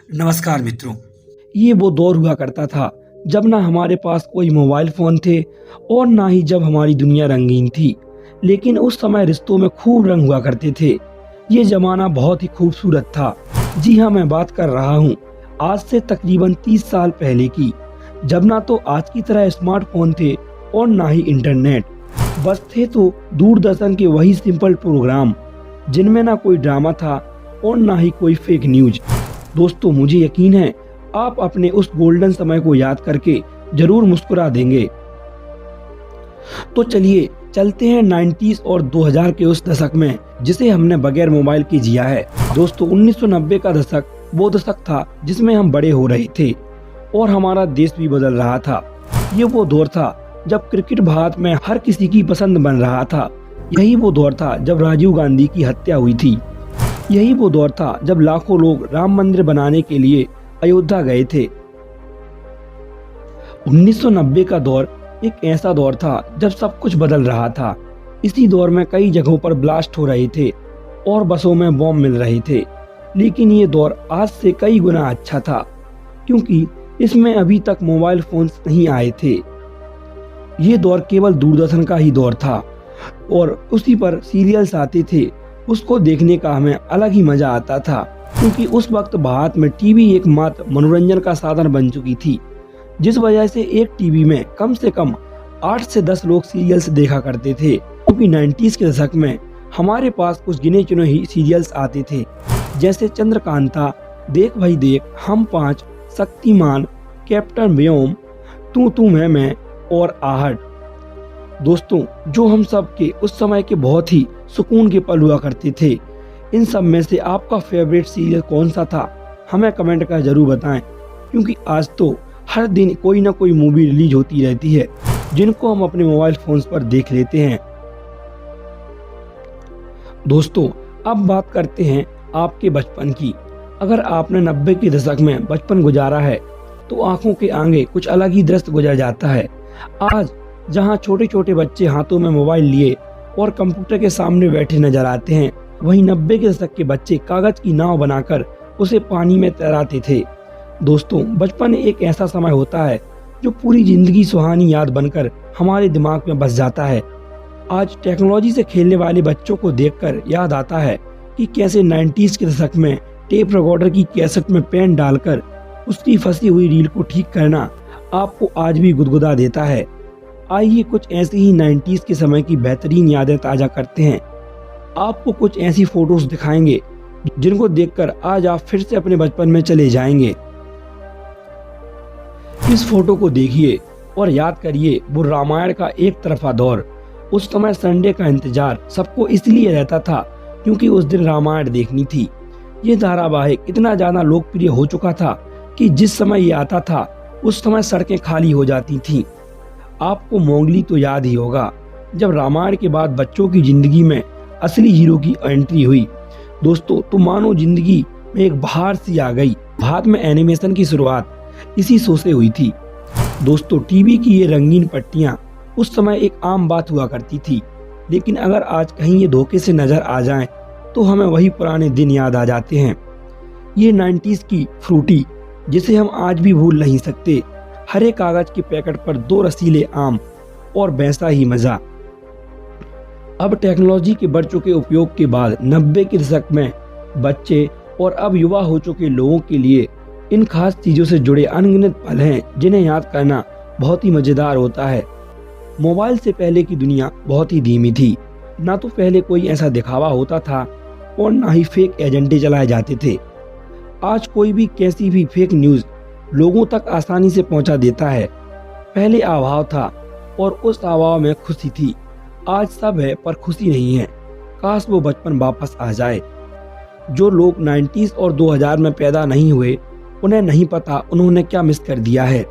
नमस्कार मित्रों। ये वो दौर हुआ करता था जब ना हमारे पास कोई मोबाइल फ़ोन थे और ना ही जब हमारी दुनिया रंगीन थी। लेकिन उस समय रिश्तों में खूब रंग हुआ करते थे। ये ज़माना बहुत ही खूबसूरत था। जी हाँ, मैं बात कर रहा हूँ आज से तकरीबन 30 साल पहले की, जब ना तो आज की तरह स्मार्टफ़ोन थे और ना ही इंटरनेट। बस थे तो दूरदर्शन के वही सिंपल प्रोग्राम जिनमें ना कोई ड्रामा था और ना ही कोई फेक न्यूज़। दोस्तों, मुझे यकीन है आप अपने उस गोल्डन समय को याद करके जरूर मुस्कुरा देंगे। तो चलिए चलते हैं 90s और 2000 के उस दशक में जिसे हमने बगैर मोबाइल के जिया है। दोस्तों, 1990 का दशक वो दशक था जिसमें हम बड़े हो रहे थे और हमारा देश भी बदल रहा था। ये वो दौर था जब क्रिकेट भारत में हर किसी की पसंद बन रहा था। यही वो दौर था जब राजीव गांधी की हत्या हुई थी। यही वो दौर था जब लाखों लोग राम मंदिर बनाने के लिए अयोध्या गए थे। 1990 का दौर एक ऐसा दौर था जब सब कुछ बदल रहा था। इसी दौर में कई जगहों पर ब्लास्ट हो रहे थे और बसों में बॉम्ब मिल रहे थे। लेकिन ये दौर आज से कई गुना अच्छा था, क्योंकि इसमें अभी तक मोबाइल फोन्स नहीं आए थे। ये दौर केवल दूरदर्शन का ही दौर था और उसी पर सीरियल्स आते थे। उसको देखने का हमें अलग ही मजा आता था, क्योंकि उस वक्त भारत में टीवी एकमात्र मनोरंजन का साधन बन चुकी थी, जिस वजह से एक टीवी में कम से कम 8 से 10 लोग सीरियल्स देखा करते थे। क्योंकि 90s के दशक में हमारे पास कुछ गिने चुने ही सीरियल्स आते थे, जैसे चंद्रकांता, देख भाई देख, हम पाँच, शक्तिमान, कैप्टन व्योम, तू मैं और आहट। दोस्तों, जो हम सब के उस समय के बहुत ही सुकून के पल हुआ करते थे। इन सब में से आपका फेवरेट सीरियल कौन सा था, हमें कमेंट कर जरूर बताएं, क्योंकि आज तो हर दिन कोई ना कोई मूवी रिलीज होती रहती है जिनको हम अपने मोबाइल फोन्स पर देख लेते हैं। दोस्तों, अब बात करते हैं आपके बचपन की। अगर आपने 90 के दशक में बचपन गुजारा है तो आंखों के आगे कुछ अलग ही दृश्य गुजर जाता है। आज जहां छोटे छोटे बच्चे हाथों में मोबाइल लिए और कंप्यूटर के सामने बैठे नजर आते हैं, वहीं 90 के दशक के बच्चे कागज की नाव बनाकर उसे पानी में तैराते थे। दोस्तों, बचपन एक ऐसा समय होता है जो पूरी जिंदगी सुहानी याद बनकर हमारे दिमाग में बस जाता है। आज टेक्नोलॉजी से खेलने वाले बच्चों को देखकर याद आता है कि कैसे 90s के दशक में टेप रिकॉर्डर की कैसेट में पेन डालकर उसकी फंसी हुई रील को ठीक करना आपको आज भी गुदगुदा देता है। आइए कुछ ऐसी ही 90s के समय की बेहतरीन यादें ताज़ा करते हैं। आपको कुछ ऐसी फोटोज दिखाएंगे जिनको देखकर आज आप फिर से अपने बचपन में चले जाएंगे। इस फोटो को देखिए और याद करिए वो रामायण का एक तरफा दौर। उस समय संडे का इंतजार सबको इसलिए रहता था क्योंकि उस दिन रामायण देखनी थी। ये धारावाहिक इतना ज्यादा लोकप्रिय हो चुका था कि जिस समय ये आता था उस समय सड़कें खाली हो जाती थीं। आपको मोगली तो याद ही होगा, जब रामायण के बाद बच्चों की जिंदगी में असली हीरो की एंट्री हुई। दोस्तों, तो मानो जिंदगी में एक बहार सी आ गई। भारत में एनिमेशन की शुरुआत इसी शो से हुई थी। दोस्तों, टीवी की ये रंगीन पट्टियां उस समय एक आम बात हुआ करती थी, लेकिन अगर आज कहीं ये धोखे से नजर आ जाएं तो हमें वही पुराने दिन याद आ जाते हैं। ये 90s की फ्रूटी जिसे हम आज भी भूल नहीं सकते। हरे कागज के पैकेट पर 2 रसीले आम और वैसा ही मजा। अब टेक्नोलॉजी के बढ़ चुके उपयोग के बाद 90 के दशक में बच्चे और अब युवा हो चुके लोगों के लिए इन खास चीजों से जुड़े अनगिनत पल हैं जिन्हें याद करना बहुत ही मजेदार होता है। मोबाइल से पहले की दुनिया बहुत ही धीमी थी। ना तो पहले कोई ऐसा दिखावा होता था और ना ही फेक एजेंडे चलाए जाते थे। आज कोई भी कैसी भी फेक न्यूज लोगों तक आसानी से पहुंचा देता है। पहले अभाव था और उस अभाव में खुशी थी। आज सब है पर खुशी नहीं है। काश वो बचपन वापस आ जाए। जो लोग 90s और 2000 में पैदा नहीं हुए उन्हें नहीं पता उन्होंने क्या मिस कर दिया है।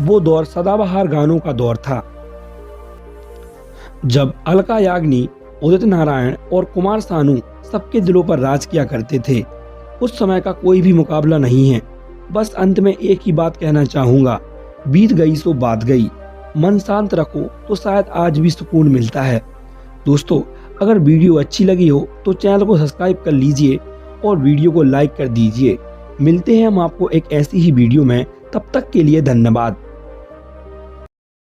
वो दौर सदाबहार गानों का दौर था, जब अलका याग्निक, उदित नारायण और कुमार सानू सबके दिलों पर राज किया करते थे। उस समय का कोई भी मुकाबला नहीं है। बस अंत में एक ही बात कहना चाहूँगा, बीत गई सो बात गई। मन शांत रखो तो शायद आज भी सुकून मिलता है। दोस्तों, अगर वीडियो अच्छी लगी हो तो चैनल को सब्सक्राइब कर लीजिए और वीडियो को लाइक कर दीजिए। मिलते हैं हम आपको एक ऐसी ही वीडियो में, तब तक के लिए धन्यवाद।